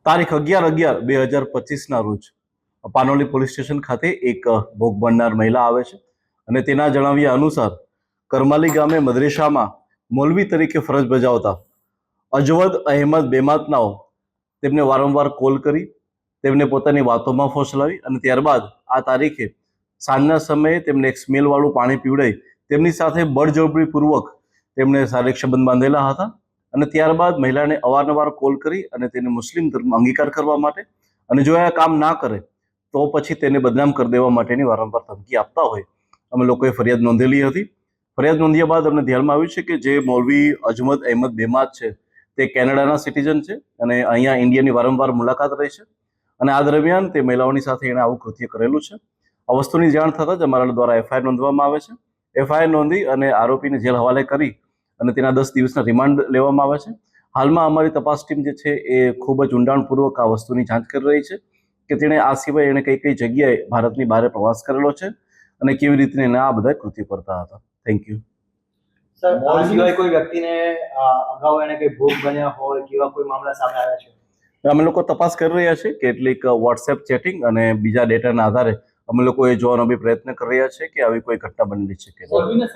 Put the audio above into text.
તારીખ 11/11/2025ના રોજ Panoli police station ખાતે એક ભોગ બનનાર મહિલા આવે છે અને તેના જણાવ્યા અનુસાર કરમાલી ગામે મદરેસામાં મૌલવી તરીકે ફરજ બજાવતા અજવદ અહેમદ બેમાતનાઓ તેમને વારંવાર કોલ કરી તેમને પોતાની વાતોમાં ફોસલાવી અને ત્યારબાદ આ તારીખે સાંજના સમયે તેમને એક સ્મેલવાળું પાણી પીવડાવી તેમની સાથે બળજબરીપૂર્વક તેમણે શારીરિક સંબંધ બાંધેલા હતા અને ત્યારબાદ મહિલાને અવારનવાર કોલ કરી અને તેને મુસ્લિમ ધર્મ અંગીકાર કરવા માટે અને જો આ કામ ના કરે તો પછી તેને બદનામ કરી દેવા માટેની વારંવાર ધમકી આપતા હોય અમે લોકોએ ફરિયાદ નોંધેલી હતી. ફરિયાદ નોંધ્યા બાદ અમને ધ્યાનમાં આવ્યું છે કે જે મૌલવી અજમદ અહેમદ બેમાત છે તે કેનેડાના સિટીઝન છે અને અહીંયા ઇન્ડિયાની વારંવાર મુલાકાત રહી છે અને આ દરમિયાન તે મહિલાઓની સાથે એણે આવું કૃત્ય કરેલું છે. આ વસ્તુની જાણ થતાં જ અમારા દ્વારા એફઆઈઆર નોંધવામાં આવે છે. એફઆઈઆર નોંધી અને આરોપીને જેલ હવાલે કરી અને તેના 10 દિવસના રિમાન્ડ લેવામાં આવે છે. હાલમાં અમારી તપાસ ટીમ જે છે એ ખૂબ જ ઊંડાણપૂર્વક આ વસ્તુની જાંચ કરી રહી છે કે તેણે આ સિવાય એણે કઈ કઈ જગ્યાએ ભારતની બહાર પ્રવાસ કરેલો છે અને કેવી રીતે એને આ બધા કૃત્યો કરતા હતા. Thank you. સર, આ સિવાય કોઈ વ્યક્તિને અગાઉ એને કઈ ભોગ બન્યા હોય કેવા કોઈ મામલા સામે આવ્યા છે? અમે લોકો તપાસ કરી રહ્યા છે. કેટલીક વોટ્સએપ ચેટિંગ અને બીજા ડેટાના આધારે અમે લોકો એ જોવાનો બી પ્રયત્ન કરી રહ્યા છે કે આવી કોઈ ઘટના બનેલી છે કે નહીં.